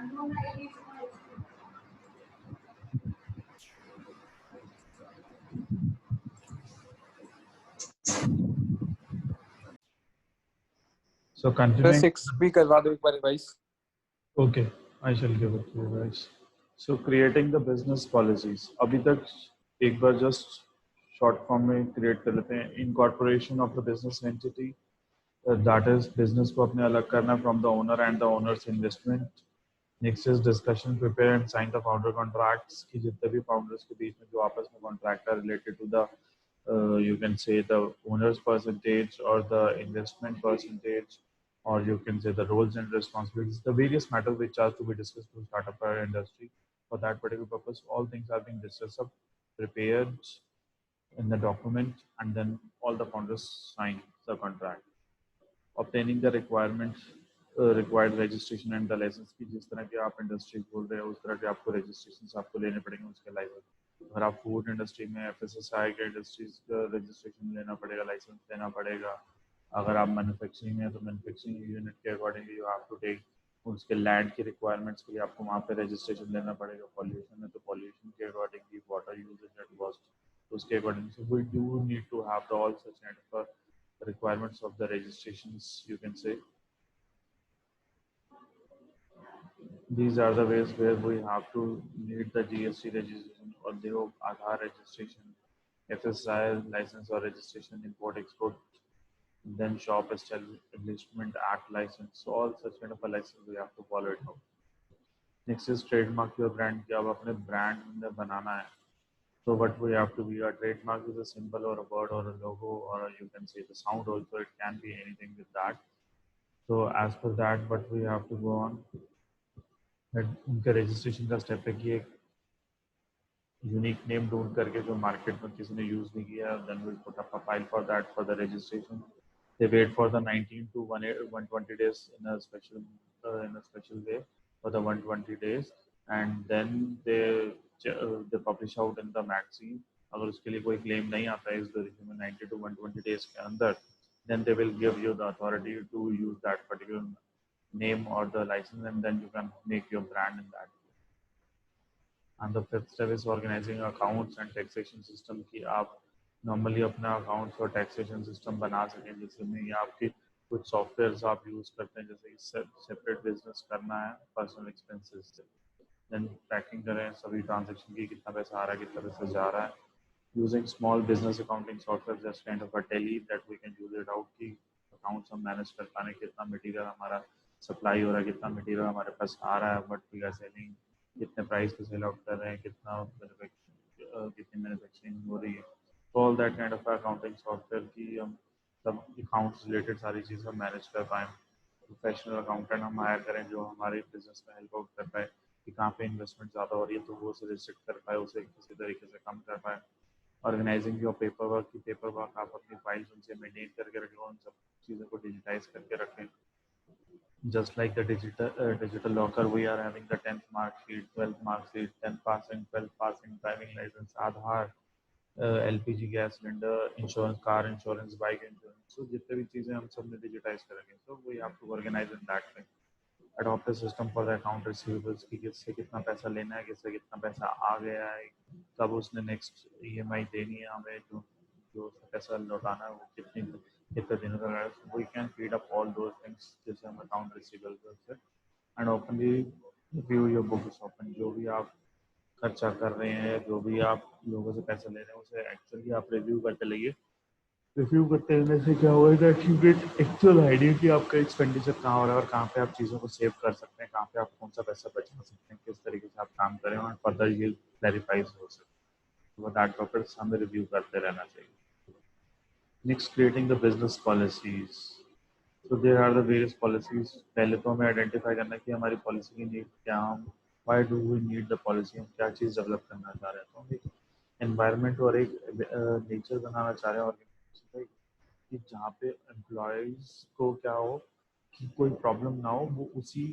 So continuing. 6 भी करवा दो एक बार revise. Okay, I shall give it to you guys. So creating the business policies. अभी तक एक बार just short form में create कर लेते हैं. Incorporation of the business entity. That is business को अपने अलग करना from the owner and the owner's investment. Next is discussion, prepare and sign the founder contracts. कि जितने भी founders के बीच में जो आपस में contract are related to the you can say the owner's percentage or the investment percentage, or you can say the roles and responsibilities, the various matters which are to be discussed to start up our industry. For that particular purpose, all things are being discussed, prepared in the document, and then all the founders sign the contract. Obtaining the required registration and the license की जिस तरह के आप industry खोल रहे हो उस तरह के आपको रजिस्ट्रेशन आपको लेने पड़ेंगे, उसके लाइसेंस. अगर आप फूड इंडस्ट्री में FSSAI के इंडस्ट्रीज का रजिस्ट्रेशन लेना पड़ेगा, लाइसेंस लेना पड़ेगा. अगर आप मैन्युफैक्चरिंग में तो मैन्युफैक्चरिंग यूनिट के accordingly you have to take उसके लैंड की रिक्वायरमेंट्स के लिए आपको वहाँ पे रजिस्ट्रेशन लेना पड़ेगा. पॉल्यूशन है तो पॉल्यूशन के accordingly, water usages at cost उसके according. So we do need to have the all such kind of requirements of the registrations, you can say. These are the ways where we have to need the GST registration or the Aadhaar registration, FSI license or registration, import export, then shop establishment act license. So all such kind of a license we have to follow it out. Next is trademark your brand. कि आप अपने brand बनाना है. So what we have to be, a trademark is a symbol or a word or a logo, or you can say the sound also, it can be anything with that. So as per that, what we have to go on, that उनके registration का step है कि एक unique name ढूंढ करके जो market में किसी ने use नहीं किया, then we put up a file for that for the registration. They wait for the 19 to 120 days in a special way for the 120 days, and then they publish out in the magazine. अगर उसके लिए कोई claim नहीं आता है इस duration में 90 to 120 days के अंदर, then they will give you the authority to use that particular name or the license, and then you can make your brand in that. And the fifth step is organizing accounts and taxation system कि आप normally अपना accounts और taxation system बना सकें, जैसे में या आपके कुछ सॉफ्टवेयर्स आप यूज़ करते हैं, जैसे सेपरेट बिजनेस करना है पर्सनल एक्सपेंसेस से, देन ट्रैकिंग करें सभी ट्रांजेक्शन की, कितना पैसा आ रहा है कितना पैसा जा रहा है. Using small business accounting software just kind of a Tally that we can use it out की अकाउंट्स हम मैनेज कर पाने, कितना मटेरियल हमारा सप्लाई हो रहा है, कितना मटेरियल हमारे पास आ रहा है, व्हाट वी आर सेलिंग, कितने प्राइस पे सेल आउट कर रहे हैं, कितनी मैन्युफैक्चरिंग हो रही है. All that kind of accounting software की हम सब अकाउंट्स रिलेटेड सारी चीज़ें हम मैनेज कर पाएँ. प्रोफेशनल अकाउंटेंट हम हायर करें जो हमारे बिजनेस में हेल्प आउट कर पाए कि कहाँ पे इन्वेस्टमेंट ज़्यादा हो रही है तो वो उसे रिस्ट्रिक्ट कर पाए, उसे किसी तरीके से कम कर पाए. ऑर्गेनाइजिंग योर पेपर वर्क की पेपर वर्क आप अपनी फाइल्स उनसे मेंटेन करके रखें, उन सब चीज़ों को डिजिटाइज करके रखें. Just like the digital locker, we are having the 10th mark sheet, 12th mark sheet, 10th passing, 12th passing, driving license, Aadhaar, LPG gas cylinder, insurance, car insurance, bike insurance. So जितने भी चीज़ें हम सब ने digitise करेंगे, so we have to organise in that way. Adopt a system for the account receivables की किससे कितना पैसा लेना है, किससे कितना पैसा आ गया है, कब उसने नेक्स्ट EMI देनी है हमें, जो उसने पैसा लौटाना है वो कितने दिनों का है. We can feed up all those things जैसे हम अकाउंट रिसीवेबल्स से. And openly review your books. Open जो भी आप खर्चा कर रहे हैं, जो भी आप लोगों से पैसा ले रहे हैं, उसे एक्चुअली आप रिव्यू करते रहिए. रिव्यू करते रहने से क्या होगा that you get actual idea कि आपका एक्सपेंडिचर कहाँ हो रहा है और कहाँ पे आप चीज़ों को सेव कर सकते हैं, कहाँ पे आप कौन सा पैसा बचा सकते हैं, किस तरीके से आप काम करें और फर्दर ये क्लैरिफाइज हो सके. तो दैट पर्पस हमें रिव्यू करते रहना चाहिए. Next, creating the business policies. So there are the various policies. पहले तो हमें आइडेंटिफाई करना कि हमारी पॉलिसी की नीड क्या, हम why do we need the policy, हम क्या चीज़ डेवलप करना चाह रहे हैं. तो हम एक एनवायरनमेंट और एक नेचर बनाना चाह रहे हैं ऑर्गेनाइजेशन का कि जहाँ पे एम्प्लॉयज़ को क्या हो कि कोई प्रॉब्लम ना हो, वो उसी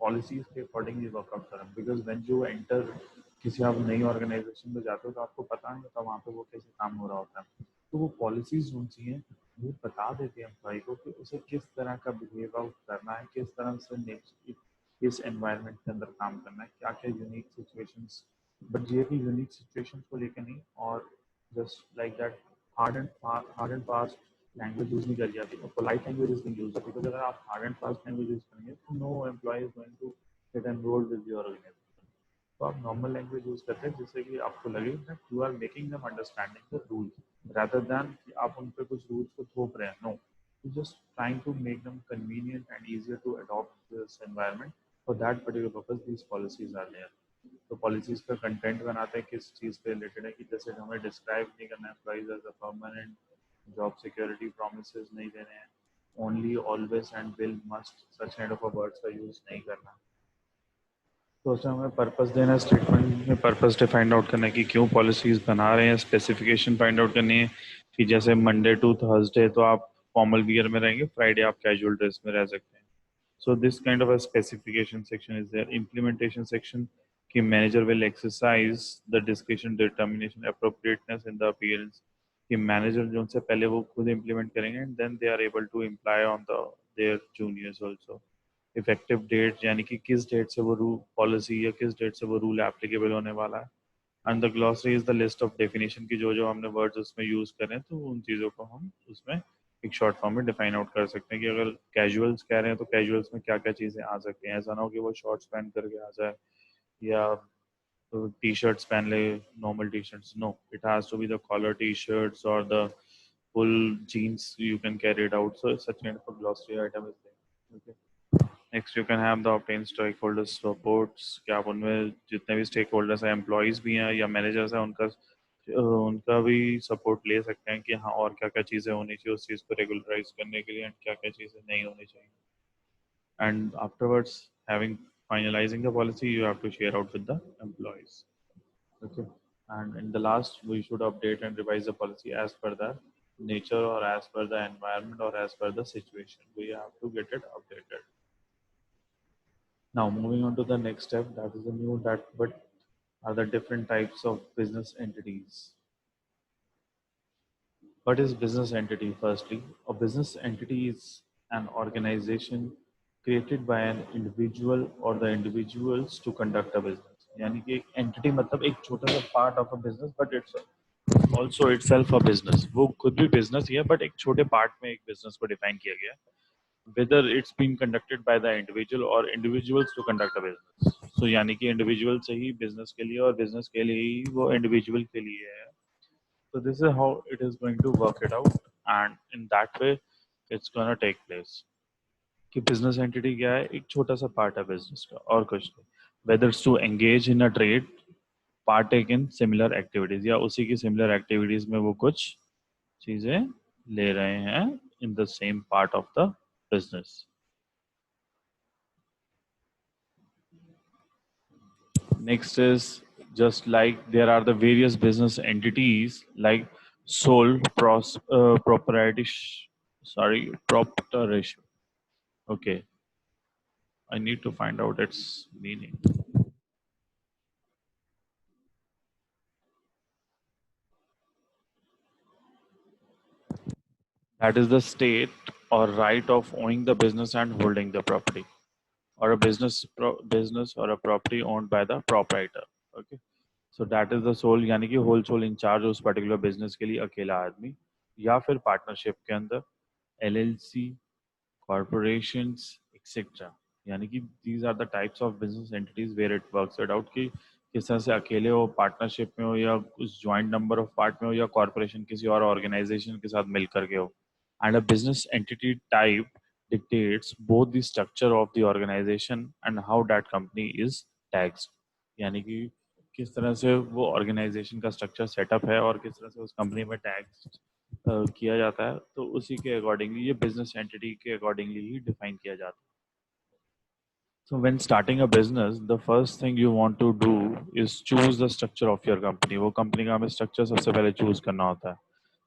पॉलिसीज के अकॉर्डिंगली वर्कआउट करें. बिकॉज व्हेन यू एंटर किसी आप नई ऑर्गेनाइजेशन में जाते हो तो आपको पता नहीं होता वहाँ पे वो कैसे काम हो रहा होता है. तो वो पॉलिसीज जो चाहिए वो बता देते हैं एम्प्लॉय को कि उसे किस तरह का बिहेव आउट करना है, किस तरह से किस एनवायरनमेंट के अंदर काम करना है, क्या क्या यूनिक सिचुएशंस, बट ये कि यूनिक सिचुएशंस को लेकर नहीं, और just like that hard and fast language use नहीं करी जाती और पोलाइट लैंग्वेज इज नहीं यूज होती, बिकॉज अगर आप hard and fast language use करेंगे तो no employee is going to get enrolled with your organisation. तो आप नॉर्मल लैंग्वेज यूज करते हैं जिससे कि आपको लगे that you are making them understanding the rules rather than कि आप उन पे कुछ रूल्स को थोप रहे हैं। No, you just trying to make them convenient and easier to adopt this environment. For that particular purpose these policies are there. तो पॉलिसीज का कंटेंट बनाते हैं किस चीज़ पे रिलेटेड है, कि जैसे हमें डिस्क्राइब नहीं करना है employees as a permanent, job security promise नहीं देने हैं, only always and will must such kind of words का यूज नहीं करना। तो उसमें हमें पर्पस देना है, स्टेटमेंट में पर्पस फाइंड आउट करना है कि क्यों पॉलिसीज बना रहे हैं, स्पेसिफिकेशन फाइंड आउट करनी है कि जैसे मंडे टू थर्सडे तो आप फॉर्मल वियर में रहेंगे, फ्राइडे आप कैजुअल ड्रेस में रह सकते हैं। So this kind of a specification section is there. Implementation section कि manager will exercise the discretion, determination, appropriateness in the appearance कि manager जो उनसे पहले वो खुद implement करेंगे and then they are able to imply on their juniors also. Effective date यानी कि किस डेट से वो रूल पॉलिसी या किस डेट से वो रूल एप्लीकेबल होने वाला है। And the glossary is the list of definition की जो जो हमने वर्ड्स उसमें यूज करें तो उन चीज़ों को हम उसमें एक शॉर्ट फॉर्म में डिफाइन आउट कर सकते हैं कि अगर कैजुअल्स कह रहे हैं तो कैजुअल्स में क्या क्या चीज़ें आ सकती हैं। ऐसा ना हो कि वो शॉर्ट्स पहन करके आ जाए या टी शर्ट्स पहन ले, normal T shirts. No, it has to be the collar T shirts और the full jeans you can carry it out. So such kind of glossary item is there. Okay, next you can have the obtain stake holders supports कि आप उनमें जितने भी stake holders हैं, employees भी हैं या मैनेजर्स हैं, उनका भी सपोर्ट ले सकते हैं कि हाँ और क्या क्या चीज़ें होनी चाहिए उस चीज़ को रेगुलराइज करने के लिए एंड क्या क्या चीज़ें नहीं होनी चाहिए। And afterwards having finalizing the policy you have to share out with the employees. Okay, and in the last we should update and revise the policy as per the nature or as per the environment or as per the situation. We have to get it updated. Now, moving on to the next step, that is the new that what are the different types of business entities. What is business entity? Firstly, a business entity is an organization created by an individual or the individuals to conduct a business. यानी कि एक entity मतलब एक छोटा सा part of a business, but it's also itself a business. वो खुद भी business ही है, but एक छोटे part में एक business को define किया गया है, whether it's been conducted by the individual or individuals to conduct a business. So यानी कि individual से ही business के लिए और business के लिए ही वो individual के लिए है. So this is how it is going to work it out, and in that way it's gonna take place. कि business entity क्या है, एक छोटा सा part है business का और कुछ नहीं. Whether it's to engage in a trade, partake in similar activities या उसी की similar activities में वो कुछ चीजें ले रहे हैं in the same part of the business. Next is just like there are the various business entities like sole proprietorship. Okay, I need to find out its meaning. That is the state or right of owning the business and holding the property, or a business or a property owned by the proprietor. Okay, so that is the sole यानी कि whole soul in charge उस particular business के लिए अकेला आदमी या फिर partnership के अंदर LLC, corporations, etc. यानी कि these are the types of business entities where it works it out कि किस तरह से अकेले हो, पार्टनरशिप में हो या उस ज्वाइंट नंबर ऑफ पार्ट में हो या कॉर्पोरेशन किसी और ऑर्गेनाइजेशन के साथ मिलकर के हो. And a business entity type dictates both the structure of the organization and how that company is taxed. यानी कि किस तरह से वो ऑर्गेनाइजेशन का स्ट्रक्चर सेटअप है और किस तरह से उस कंपनी में टैक्स किया जाता है, तो उसी के अकॉर्डिंगली ये बिजनेस एंटिटी के अकॉर्डिंगली ही डिफाइन किया जाता है. So when starting a business, the first thing you want to do is choose the structure of your company. वो कंपनी का हमें स्ट्रक्चर सबसे पहले चूज करना होता है.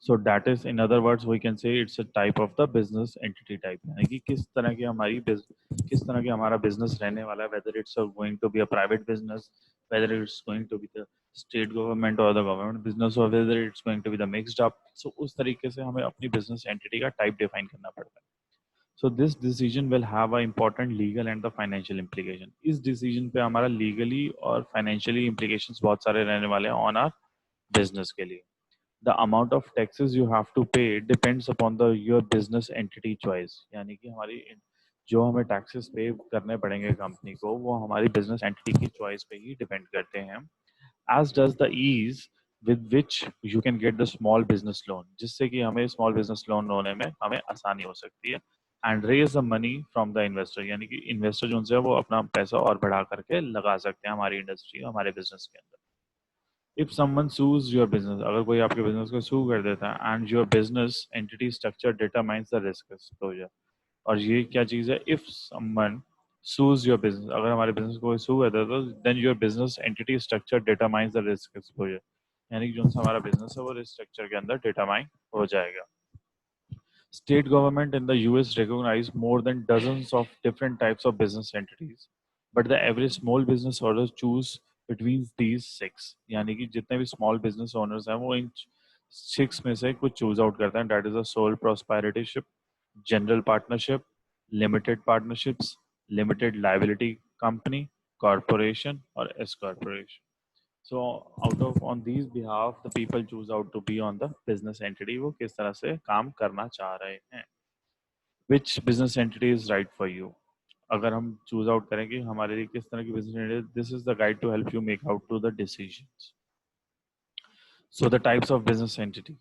So that is, in other words, we can say it's a type of the business entity type. यानी कि किस तरह की किस तरह की हमारा business रहने वाला है, whether it's going to be a private business, whether it's going to be the state government or the government business, or whether it's going to be the mixed up. So उस तरीके से हमें अपनी business entity का type define करना पड़ता है. So this decision will have an important legal and the financial implication. इस decision पे हमारा legally और financially implications बहुत सारे रहने वाले हैं on our business के लिए. The amount of taxes you have to pay depends upon the your business entity choice. यानी कि हमारी जो हमें taxes pay करने पड़ेंगे company को वो हमारी business entity की choice पे ही depend करते हैं. As does the ease with which you can get the small business loan, जिससे कि हमें small business loan होने में हमें आसानी हो सकती है. And raise the money from the investor, यानी कि investor जो उनसे है वो अपना पैसा और बढ़ा करके लगा सकते हैं हमारी इंडस्ट्री हमारे बिजनेस के अंदर. If someone sues your business, अगर कोई आपके बिजनेस को sue कर देता है and your business entity structure determines the risk exposure, और ये क्या चीज़ है, if someone sues your business, अगर हमारे बिजनेस को sue कर देता है तो then your business entity structure determines the risk exposure, यानी कि जो सा हमारा बिजनेस है वो रिस्क स्ट्रक्चर के अंदर डिटरमाइन हो जाएगा. State government in the US recognize more than dozens of different types of business entities, but the average small business owners choose between these six. यानी कि जितने भी small business owners हैं वो इन six में से कुछ choose out करते हैं. That is a sole proprietorship, general partnership, limited partnerships, limited liability company, corporation or S corporation. So out of on these behalf, the people choose out to be on the business entity. वो किस तरह से काम करना चाह रहे हैं. Which business entity is right for you? अगर हम choose out करें कि हमारे लिए किस तरह की business entity, this is the guide to help you make out to the decisions. So the types of business entity.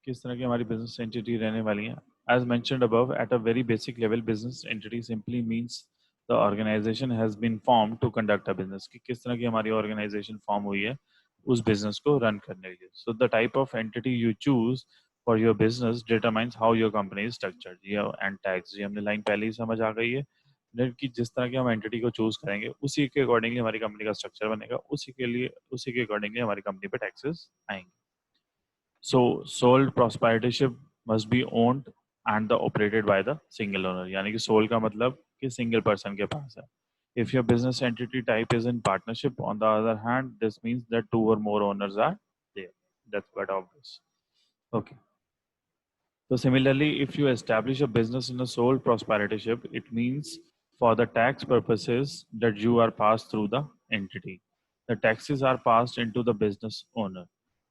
किस तरह की हमारी business entity रहने वाली है. As mentioned above, at a very basic level, business entity simply means the organization has been formed to conduct a business. कि किस तरह की हमारी organization form हुई है उस business को run करने के लिए. So the type of entity you choose for your business determines how your company is structured. ये and tax ये हमने line पहले ही समझ आ गई है. कि जिस तरह की हम एंटिटी को चूज करेंगे उसी के अकॉर्डिंगली हमारी कंपनी का स्ट्रक्चर बनेगा, उसी के अकॉर्डिंगली हमारी कंपनी पे टैक्सेस आएंगे. So sole proprietorship must be owned and the operated by the single owner. यानी कि sole का मतलब कि single person के पास है. If your business entity type is in partnership, on the other hand, this means that two or more owners are there. That's quite obvious. Okay. So similarly, if you establish a business in a sole proprietorship, it means for the tax purposes that you are passed through the entity. The taxes are passed into the business owner.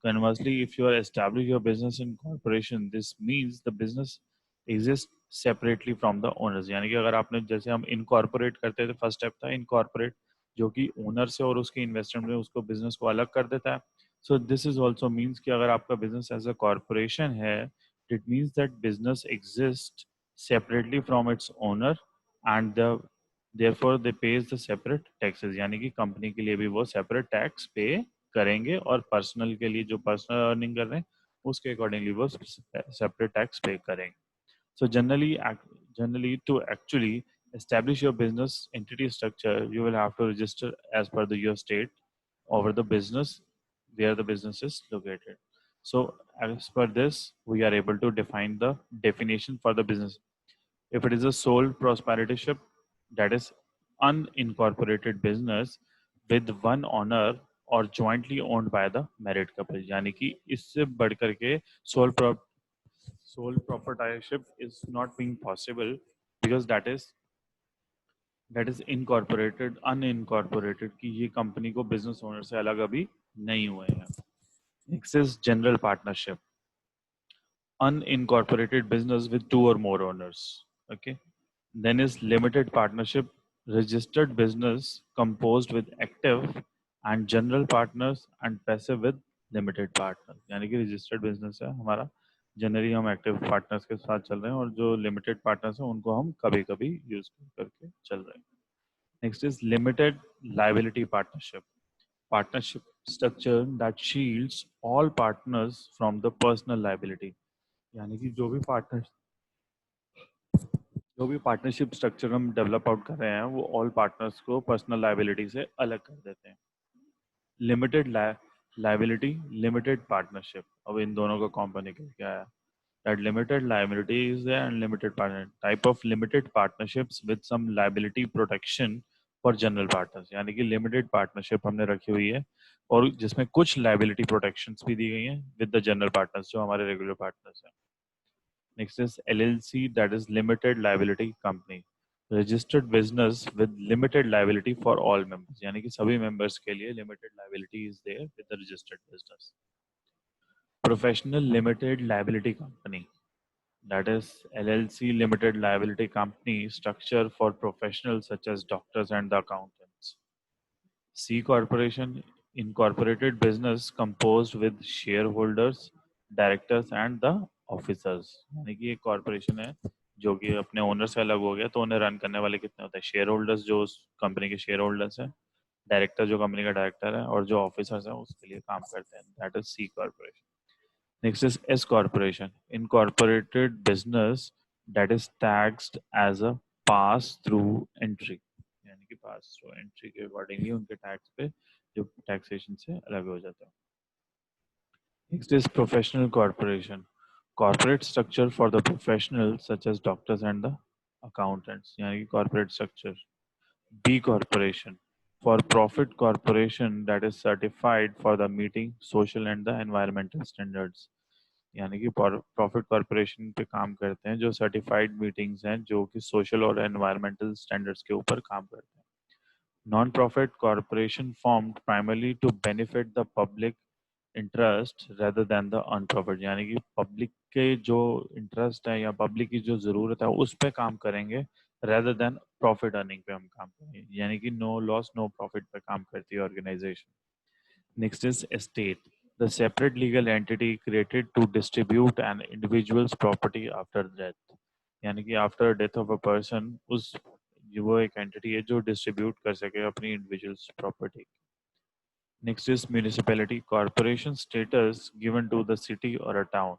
Conversely, if you are establishing your business in corporation, this means the business exists separately from the owners. यानी कि अगर आपने जैसे हम incorporate करते थे, first step था incorporate, जो कि ओनर से और उसके इन्वेस्टमेंट में उसको बिजनेस को अलग कर देता है. सो दिस इज ऑल्सो मीन्स कि अगर आपका बिजनेस एज अ कॉर्पोरेशन है, it means that business exists separately from its owner and therefore they pays the separate taxes. यानी कि कंपनी के लिए भी वो separate tax पे करेंगे और पर्सनल के लिए जो पर्सनल अर्निंग कर रहे हैं उसके अकॉर्डिंगली वो separate tax पे करेंगे. So generally to actually establish your business entity structure, you will have to register as per your state over the business where the business is located. So as per this, we are able to define the definition for the business. If it is a sole proprietorship, that is unincorporated business with one owner or jointly owned by the married couple. यानी कि इससे बढ़कर के sole proprietorship is not being possible because that is incorporated unincorporated कि ये company को business owner से अलग अभी नहीं हुए हैं. Next is general partnership, unincorporated business with two or more owners. Okay. Then is limited partnership, registered business composed with active and general partners and passive with limited partners. यानी कि registered business है हमारा, generally हम active partners के साथ चल रहे हैं और जो लिमिटेड पार्टनर्स हैं उनको हम कभी कभी यूज करके चल रहे हैं. Next is limited liability partnership structure that shields all partners from the personal liability. यानी कि जो भी पार्टनरशिप स्ट्रक्चर हम डेवलप आउट कर रहे हैं वो ऑल पार्टनर्स को पर्सनल लाइबिलिटी से अलग कर देते हैं. लिमिटेड लाइबिलिटी, लिमिटेड पार्टनरशिप, अब इन दोनों का कॉम्बिनेशन क्या है? That limited liability is the unlimited partner type of limited partnerships with some liability protection for general partners. यानी कि limited partnership हमने रखी हुई है और जिसमें कुछ liability protections भी दी गई हैं with the general partners जो हमारे regular partners हैं. Next is LLC, that is limited liability company, registered business with limited liability for all members, यानी कि सभी members के लिए limited liability is there with the registered business. Professional limited liability company, that is LLC limited liability company, structure for professionals such as doctors and the accountants. C corporation, incorporated business composed with shareholders, directors and the officers, यानी कि एक corporation है जो कि अपने owner से अलग हो गया, तो उन्हें रन करने वाले कितने होते हैं? शेयर होल्डर्स जो उस कंपनी के शेयर होल्डर्स हैं, डायरेक्टर जो कंपनी का डायरेक्टर है, और जो ऑफिसर्स हैं उसके लिए काम करते हैं, that is C corporation. Next is S corporation, incorporated business that is taxed as a pass through entry, यानी कि पास थ्रू एंट्री के अकॉर्डिंगली उनके टैक्स पे जो टैक्सेशन से अलग हो जाता है. Next is professional corporation, corporate structure for the professionals such as doctors and the accountants, यानी कि corporate structure. B corporation, for profit corporation that is certified for the meeting social and the environmental standards, यानी कि profit corporation पे काम करते हैं जो certified meetings हैं जो कि सोशल और एनवायरमेंटल स्टैंडर्ड्स के ऊपर काम करते हैं. Non profit corporation formed primarily to benefit the public interest rather than the unprofit, यानी कि पब्लिक के जो इंटरेस्ट है या पब्लिक की जो ज़रूरत है उस पे काम करेंगे रेदर देन प्रॉफिट अर्निंग पे हम काम करेंगे, यानी कि नो लॉस नो प्रॉफिट पे काम करती है organisation. Next is estate, the separate legal entity created to distribute an individual's property after death, यानी कि after death of a person उस वो एक entity है जो distribute कर सके अपनी individual's property. Next is municipality, corporation status given to the city or a town.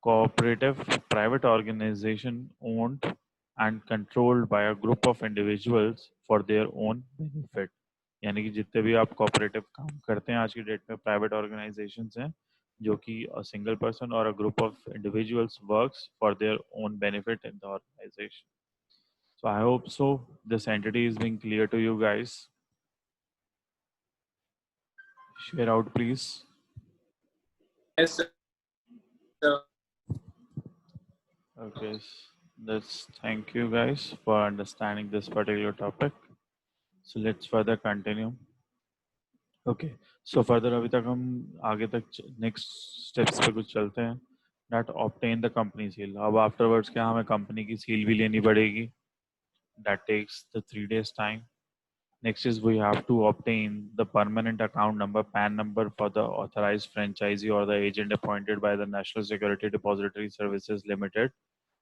Cooperative, private organization owned and controlled by a group of individuals for their own benefit, यानी कि जितने भी आप कोऑपरेटिव काम करते हैं आज की डेट में प्राइवेट ऑर्गेनाइजेशंस हैं जो कि सिंगल पर्सन और a group of individuals works for their own benefit in the organisation. So I hope so this entity is being clear to you guys. Share out please. Yes, sir. Okay, let's thank you guys for understanding this particular topic. So let's further continue. Okay, so further अभी तक हम आगे तक next steps पे कुछ चलते हैं. That obtain the company seal. अब afterwards क्या हमें कंपनी की सील भी लेनी पड़ेगी. That takes the 3 days time. Next is we have to obtain the permanent account number, PAN number for the authorized franchisee or the agent appointed by the National Security Depository Services Limited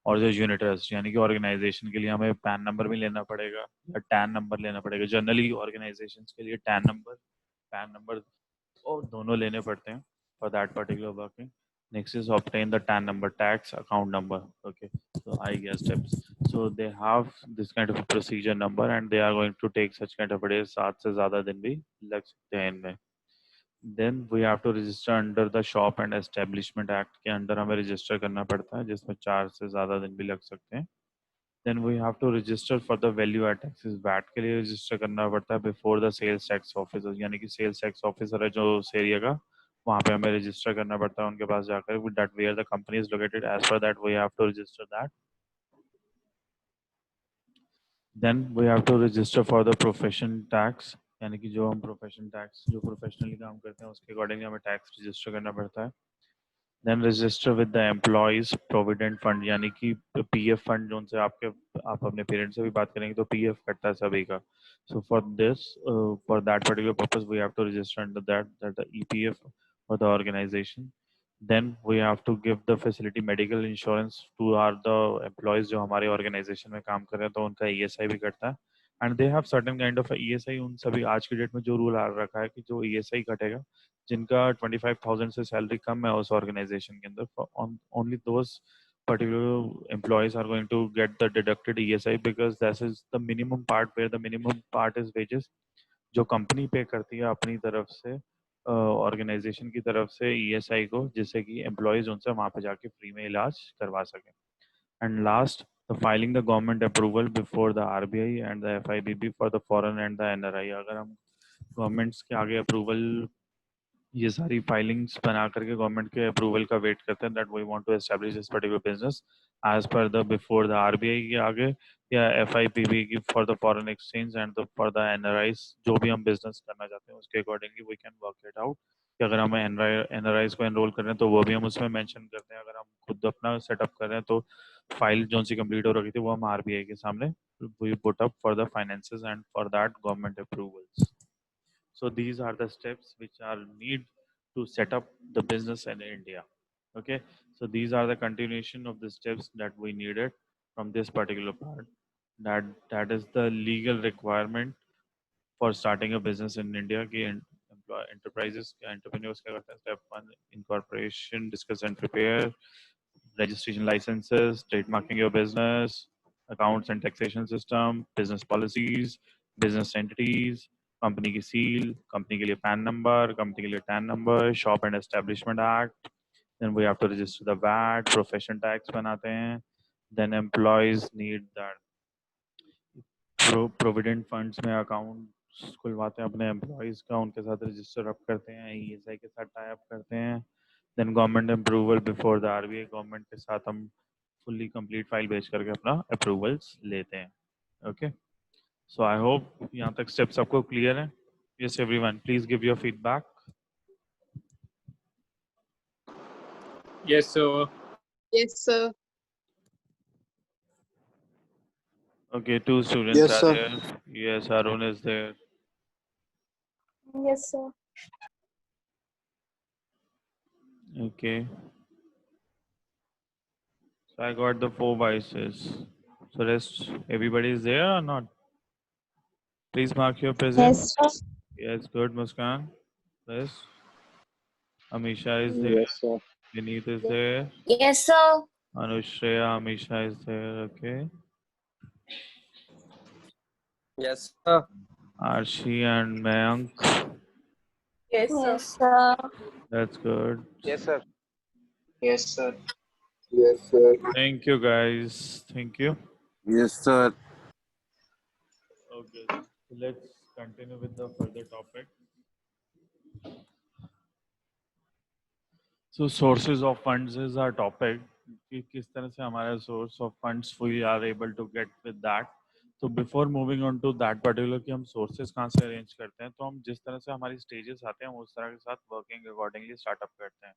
और जो unit trust, यानी कि organisation के लिए हमें pan number भी लेना पड़ेगा या टैन नंबर लेना पड़ेगा. जनरली ऑर्गेनाइजेशंस के लिए टैन नंबर पैन नंबर और दोनों लेने पड़ते हैं for that particular working. Next is obtain the TAN number, tax account number. Okay, so I guess steps. So they have this kind of a procedure number and they are going to take such kind of a days. 7 से ज़्यादा दिन भी लग सकते हैं इनमें. Then we have to register under the Shop and Establishment Act के under हमें रजिस्टर करना पड़ता है जिसमें 4 से ज़्यादा दिन भी लग सकते हैं. Then we have to register for the value add taxes. VAT के लिए रजिस्टर करना पड़ता है before the sales tax officer, यानी कि sales tax officer है जो उस एरिया का, वहाँ पे हमें रजिस्टर करना पड़ता है उनके पास जाकर. With that where the company is located, as per that we have to register that. Then we have to register for the profession tax, यानी कि जो हम प्रोफेशन टैक्स जो प्रोफेशनली काम करते हैं उसके अकॉर्डिंगली हमें टैक्स रजिस्टर करना पड़ता है. Then register with the employees provident fund, यानी कि पीएफ फंड जो उनसे आपके आप अपने पेरेंट्स से भी बात करेंगे तो पीएफ कटता है सभी का. So for this for that particular purpose we have to register under that the EPF for the organisation. Then we have to give the facility medical insurance to our the employees जो हमारे organisation में काम कर रहे हैं, तो उनका ESI भी कटता है. And they have certain kind of ESI. उन सभी आज की डेट में जो रूल आ रखा है कि जो ईएसआई कटेगा जिनका 25,000 से सैलरी कम है उस ऑर्गेनाइजेशन के अंदर, only those particular employees are going to get the deducted ESI because this is the minimum part where the minimum part is wages जो कंपनी पे करती है अपनी तरफ से ऑर्गेनाइजेशन की तरफ से ESI को, जिससे कि एम्प्लॉयज उनसे वहाँ पे जाके फ्री में इलाज करवा सकें. And last the filing the government approval before the RBI and the FIBB for the foreign and the NRI. अगर हम गवर्नमेंट्स के आगे अप्रूवल ये सारी फाइलिंग्स बना करके गवर्नमेंट के अप्रूवल का वेट करते हैं that we want to establish this particular business as per the before the RBI के आगे या एफआईपीबी की for the foreign exchange and for the NRIs जो भी हम बिजनेस करना चाहते हैं उसके accordingly we can work it out कि अगर हमें एनआरआईज को एनरोल कर रहे हैं तो वो भी हम उसमें मेंशन करते हैं, अगर हम खुद अपना सेटअप कर रहे हैं तो फाइल जो सी कंप्लीट हो रखी थी वो हम आरबीआई के सामने we put up for the finances and for that government approvals. So these are the steps which are need to set up the business in India. Okay, so these are the continuation of the steps that we needed from this particular part. That is the legal requirement for starting a business in India. कि enterprises entrepreneurs क्या करते हैं? Step one, incorporation, discuss and prepare, registration licenses, trademarking your business, accounts and taxation system, business policies, business entities, company की seal, company के लिए PAN number, company के लिए TAN number, shop and establishment act, then we have to register the VAT, profession tax बनाते हैं, then employees need that provident funds में account खुलवाते हैं अपने एम्प्लॉयज का, उनके साथ रजिस्टर अप करते हैं, ईएसआई के साथ टाई अप करते हैं, then government approval before the RBI, government के साथ हम फुल्ली कंप्लीट फाइल भेज करके अपना अप्रूवल्स लेते हैं. ओके, सो आई होप यहाँ तक स्टेप्स आपको क्लियर है. Yes everyone, please give your feedback. Yes, sir. Yes, sir. Okay, two students Yes, are sir. there. Yes, Arun is there. Yes, sir. Okay, so I got the 4 vices. So rest, everybody is there or not? Please mark your presence. Yes, sir. Yes, good, Muskan. Yes. Amisha is there. Yes, sir. Vineet is there. Yes, sir. Anushreya, Amisha is there. Okay. Yes, sir. Arshi and Mayank. Yes, sir. That's good. Yes, sir. Yes, sir. Yes, sir. Thank you, guys. Thank you. Yes, sir. Okay. So let's continue with the further topic. So sources of funds is our topic. कि किस तरह से हमारा source of funds we are able to get with that. तो before moving on to that particular कि हम sources कहाँ से arrange करते हैं, तो हम जिस तरह से हमारी stages आते हैं उस तरह के साथ working accordingly startup करते हैं.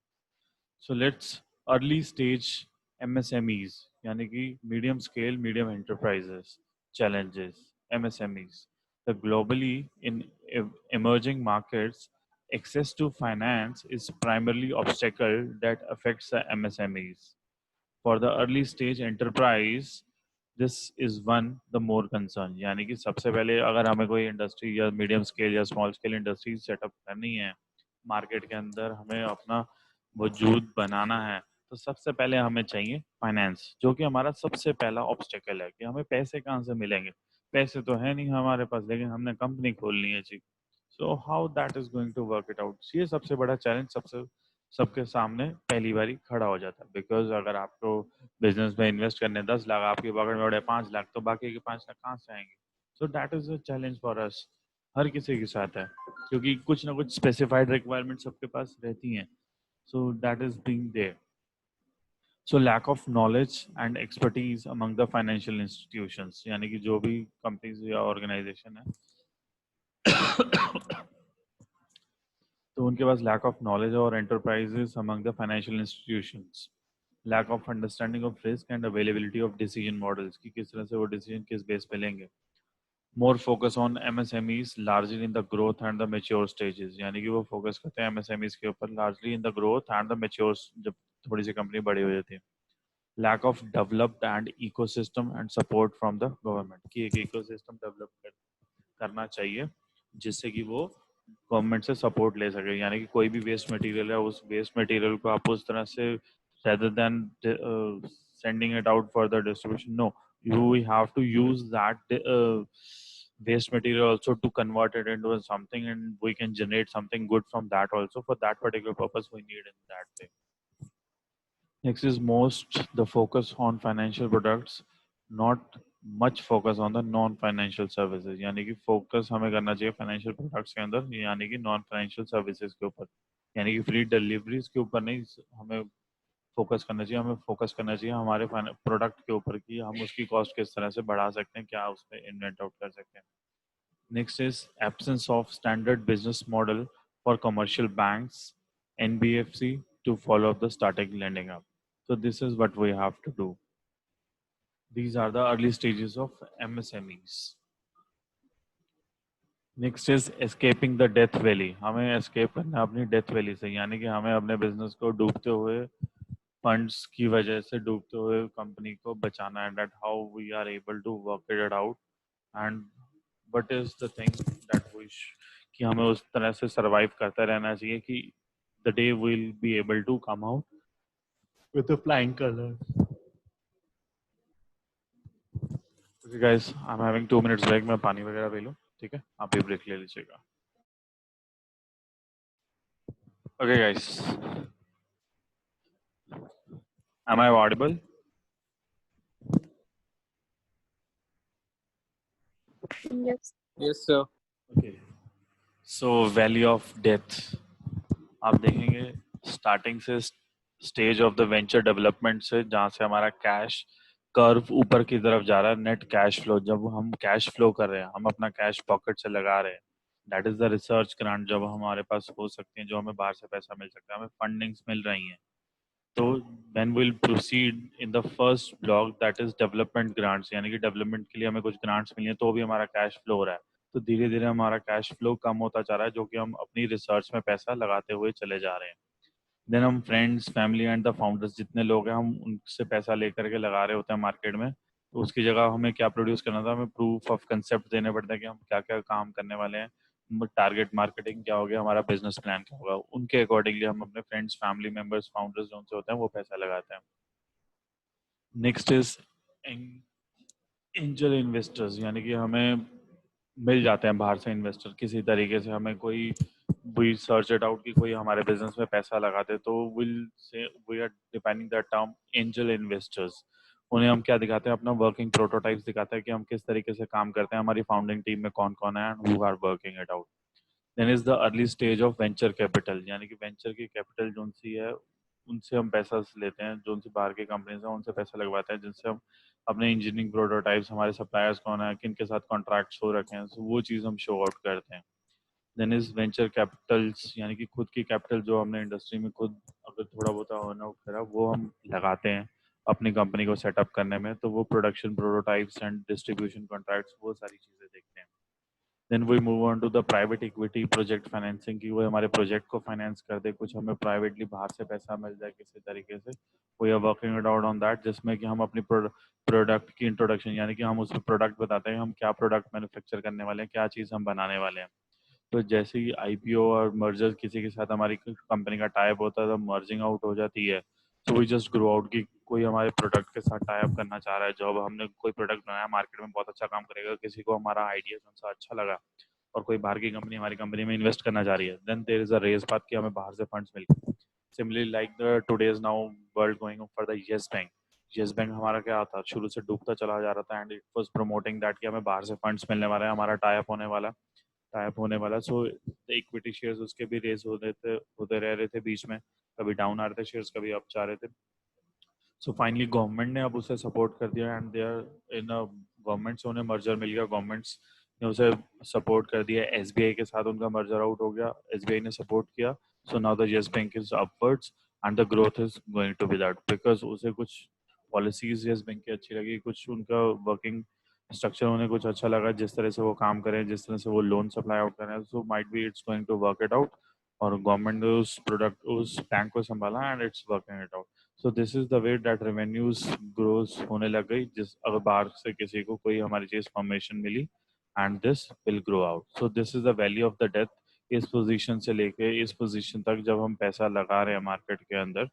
So let's early stage MSMEs यानी कि medium scale medium enterprises challenges MSMEs. The globally in emerging markets, access to finance is primarily obstacle that affects the MSMEs. For the early stage enterprise, this is one the more concern. यानी कि सबसे पहले अगर हमें कोई industry या medium scale या small scale industry setup करनी है, मार्केट के अंदर हमें अपना वजूद बनाना है, तो सबसे पहले हमें चाहिए फाइनेंस, जो कि हमारा सबसे पहला ऑब्स्टेकल है कि हमें पैसे कहाँ से मिलेंगे. पैसे तो है नहीं हमारे पास, लेकिन हमने कंपनी खोलनी है जी. So how that is going to work it out, ये सबसे बड़ा चैलेंज सबके सामने पहली बारी खड़ा हो जाता है. बिकॉज अगर आपको बिजनेस में इन्वेस्ट करने 10 लाख, आपकी पकड़ में उड़े 5 लाख, तो बाकी के 5 लाख कहाँ से आएंगे. So that is a challenge for us. हर किसी के साथ है, क्योंकि कुछ ना कुछ स्पेसिफाइड रिक्वायरमेंट सबके पास रहती हैं. So that is being there. So lack of knowledge and expertise among the financial institutions, यानी कि जो भी कंपनीज या ऑर्गेनाइजेशन है तो उनके पास लैक ऑफ नॉलेज और enterprises among the financial institutions, lack of understanding of risk and availability of decision models की किस तरह से वो डिसीजन किस बेस पे लेंगे. More focus on MSMEs largely in the growth and the mature stages, यानी कि वो फोकस करते हैं एमएसएमईज के ऊपर largely in the growth and the mature, जब थोड़ी सी कंपनी बड़ी हो जाती है. Lack of developed and ecosystem and support from the government, की एक इकोसिस्टम डेवलप करना चाहिए जिससे कि वो गवर्नमेंट से सपोर्ट ले सके. यानी कि कोई भी वेस्ट मटेरियल है, उस वेस्ट मटेरियल को आप उस तरह से rather than sending it out for the distribution, no, you have to use that waste material also to convert it into something, and we can generate something good from that also. For that particular purpose we need in that way. Next is most the focus on financial products, not much focus on the non financial services. यानी कि focus हमें करना चाहिए financial products के अंदर, यानी कि non financial services के ऊपर. यानी कि फ्री डिलीवरीज के ऊपर नहीं हमें फोकस करना चाहिए, हमें फोकस करना चाहिए हमारे प्रोडक्ट के ऊपर कि हम उसकी कॉस्ट किस तरह से बढ़ा सकते हैं, क्या उस पर इन्वेंट आउट कर सकते हैं। Next is absence of standard business model for commercial banks NBFC to follow up the starting lending up. So this is what we have to do. These are the early stages of MSMEs. Next is escaping the death valley. हमें escape करना है अपनी death valley से, यानी कि हमें अपने business को डूबते हुए फंड्स की वजह से डूबते हुए कंपनी को बचाना है। That how we are able to work it out and what is the thing that we कि हमें उस तरह से सरवाइव करता रहना चाहिए कि the day will be able to come out with the flying colours. Okay guys, I am having 2 minutes break. मैं पानी वगैरह पी लूं, ठीक है? आप भी ब्रेक ले लीजिएगा। Okay guys, am I audible? Yes. Yes, sir. Okay. So valley of death आप देखेंगे स्टार्टिंग से stage of the venture development से, जहाँ से हमारा कैश कर्व ऊपर की तरफ जा रहा है। नेट कैश फ्लो, जब हम कैश फ्लो कर रहे हैं, हम अपना कैश पॉकेट से लगा रहे हैं, that is the research grant जब हमारे पास हो सकती है, जो हमें बाहर से पैसा मिल सकता है, हमें फंडिंग्स मिल रही हैं। तो when will proceed in the first block that is development grants, यानी कि डेवलपमेंट के लिए हमें कुछ ग्रांट्स मिली हैं, तो भी हमारा कैश फ्लो हो रहा है। तो धीरे धीरे हमारा कैश फ्लो कम होता जा रहा है, जो कि हम अपनी रिसर्च में पैसा लगाते हुए चले जा रहे हैं। देन हम friends, family and the founders जितने लोग हैं, हम उनसे पैसा लेकर के लगा रहे होते हैं मार्केट में। तो उसकी जगह हमें क्या प्रोड्यूस करना था, हमें प्रूफ ऑफ कंसेप्ट देने पड़ता है कि हम क्या क्या काम करने वाले हैं, टारगेट मार्केटिंग क्या होगा, हमारा बिजनेस प्लान क्या होगा। उनके अकॉर्डिंगली हम अपने फ्रेंड्स, फैमिली मेंबर्स, फाउंडर्स जो उनसे होते हैं वो पैसा लगाते हैं। नेक्स्ट इज एंजल इन्वेस्टर्स, यानी कि हमें मिल जाते हैं बाहर से इन्वेस्टर किसी तरीके से। हमें कोई वी सर्च इट आउट कि कोई हमारे बिजनेस में पैसा लगाते, तो will say we are depending the term angel investors. उन्हें हम क्या दिखाते हैं, अपना वर्किंग प्रोटोटाइप्स दिखाते हैं कि हम किस तरीके से काम करते हैं, हमारी फाउंडिंग टीम में कौन कौन है and who are working it out. Then is the early stage of venture capital, यानी कि वेंचर की कैपिटल जो सी है, उनसे हम पैसा लेते हैं, जो उनसे बाहर की कंपनीज हैं उनसे पैसा लगवाते हैं, जिनसे हम अपने इंजीनियरिंग प्रोटोटाइप्स, हमारे सप्लायर्स कौन है, किन के साथ कॉन्ट्रैक्ट्स हो रखे हैं, वो चीज़ हम शो आउट करते हैं। देन इज वेंचर कैपिटल्स, यानी कि खुद की कैपिटल जो हमने इंडस्ट्री में खुद अगर थोड़ा बहुत अर्न आउट करा, वो हम लगाते हैं अपनी कंपनी को सेटअप करने में। तो वो production prototypes and distribution contracts, वो सारी चीज़ें देखते हैं। Then we move on to the private equity project financing, की वो हमारे प्रोजेक्ट को फाइनेंस कर दे, कुछ हमें प्राइवेटली बाहर से पैसा मिल जाए किसी तरीके से। We are working it out on that, जिसमें कि हम अपनी प्रोडक्ट की इंट्रोडक्शन, यानी कि हम उसमें प्रोडक्ट बताते हैं, हम क्या प्रोडक्ट मैन्युफैक्चर करने वाले हैं, क्या चीज़ हम बनाने वाले हैं। तो जैसे ही IPO और मर्जर किसी के साथ हमारी कंपनी का टाइप होता है, तो मर्जिंग आउट हो जाती है। तो वी जस्ट ग्रो आउट, कि कोई हमारे प्रोडक्ट के साथ टाइप करना चाह रहा है। जब हमने कोई प्रोडक्ट बनाया, मार्केट में बहुत अच्छा काम करेगा, किसी को हमारा आइडिया सा अच्छा लगा और कोई बाहर की कंपनी हमारी कंपनी में इन्वेस्ट करना चाह रही है, then there is a raise path कि हमें बाहर से फंड्स मिल गए। Similarly like the today's now world going for the Yes Bank. Yes Bank हमारा क्या था, शुरू से डूबता चला जा रहा था and it was promoting that कि हमें बाहर से फंड्स मिलने वाला है, हमारा टाइप होने वाला। सो इक्विटी शेयर्स उसके भी रेस होते रह रहे थे बीच में, कभी डाउन आ रहे थे शेयर्स, कभी अप जा रहे थे। सो फाइनली गवर्नमेंट ने अब उसे सपोर्ट कर दिया एंड देयर इन गवर्नमेंट से उन्हें मर्जर मिल गया, गवर्नमेंट्स ने उसे सपोर्ट कर दिया। SBI के साथ उनका मर्जर आउट हो गया, SBI ने सपोर्ट किया। So now the Yes Bank is upwards and the growth is going to be that, because उसे कुछ पॉलिसीज येस बैंक की अच्छी लगी, कुछ उनका वर्किंग स्ट्रक्चर उन्हें कुछ अच्छा लगा, जिस तरह से वो काम करें, जिस तरह से वो लोन सप्लाई आउट करें। So might be it's going to work it out, और गवर्नमेंट ने उस बैंक को संभाला and it's working it out. So this is the way that revenues grows होने लग गई, जिस अगर बाहर से किसी को कोई हमारी चीज फॉर्मेशन मिली and this will grow out. So this is the value of the death. इस पोजीशन से लेके इस पोजीशन तक जब हम पैसा लगा रहे हैं मार्केट के अंदर,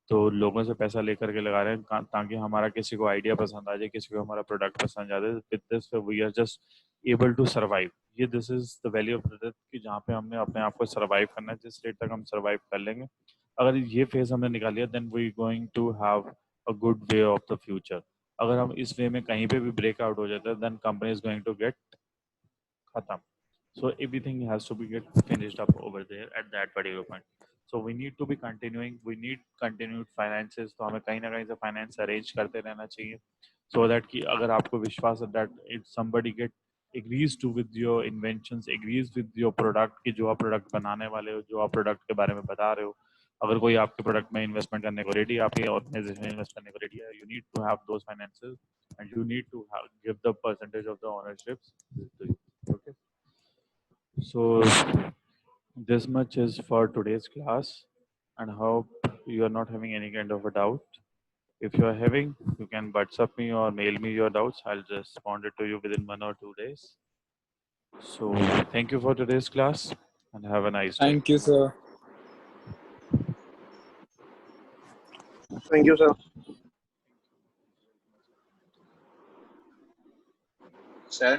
तो लोगों से पैसा लेकर के लगा रहे हैं ताकि हमारा किसी को आइडिया पसंद आ जाए, किसी को हमारा प्रोडक्ट पसंद आ जाए। With this we are just able to survive. ये this is the value of the death, कि जहाँ पे हमने अपने आप को सर्वाइव करना है, जिस रेट तक हम सर्वाइव कर लेंगे, अगर ये फेज हमने निकाल लिया, then we going to have a good way of the future. अगर हम इस वे में कहीं पे भी ब्रेकआउट हो जाता है, then company is going to get खत्म। So everything has to be get finished up over there at that particular point. So we need to be continuing. We need continued finances. तो हमें कहीं ना कहीं से finance arrange करते रहना चाहिए. So that कि अगर आपको विश्वास है that if somebody get agrees to with your inventions, agrees with your product कि जो आप product बनाने वाले हो, जो आप product के बारे में बता रहे हो, अगर कोई आपके प्रोडक्ट में इन्वेस्टमेंट करने को रेडी, आपकी ऑर्गेनाइजेशन में इन्वेस्ट करने को रेडी है, you need to have those finances and you need to give the percentage of the ownerships to you. Okay, so this much is for today's class, and hope you are not having any kind of a doubt. If you are having, you can WhatsApp me or mail me your doubts. I'll just respond it to you within 1 or 2 days. So thank you for today's class and have a nice day. Thank you, sir. Thank you, sir. Sir.